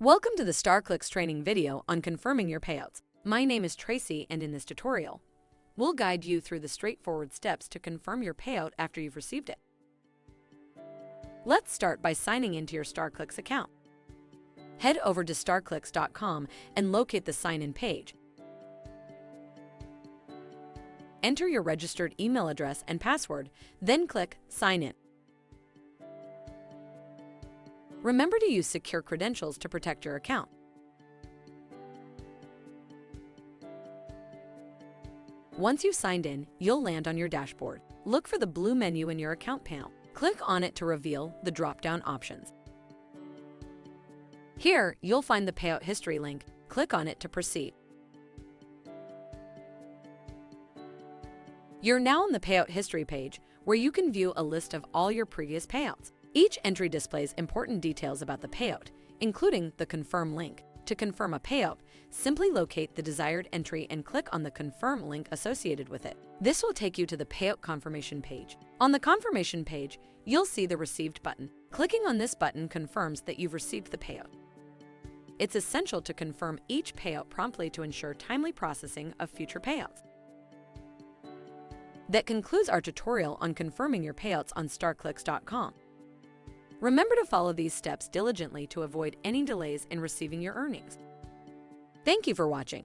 Welcome to the StarClicks training video on confirming your payouts. My name is Tracy, and in this tutorial, we'll guide you through the straightforward steps to confirm your payout after you've received it. Let's start by signing into your StarClicks account. Head over to starclicks.com and locate the sign-in page. Enter your registered email address and password, then click Sign In. Remember to use secure credentials to protect your account. Once you've signed in, you'll land on your dashboard. Look for the blue menu in your account panel. Click on it to reveal the drop-down options. Here, you'll find the Payout History link. Click on it to proceed. You're now on the Payout History page, where you can view a list of all your previous payouts. Each entry displays important details about the payout, including the Confirm link. To confirm a payout, simply locate the desired entry and click on the Confirm link associated with it. This will take you to the Payout Confirmation page. On the Confirmation page, you'll see the Received button. Clicking on this button confirms that you've received the payout. It's essential to confirm each payout promptly to ensure timely processing of future payouts. That concludes our tutorial on confirming your payouts on starclicks.com. Remember to follow these steps diligently to avoid any delays in receiving your earnings. Thank you for watching.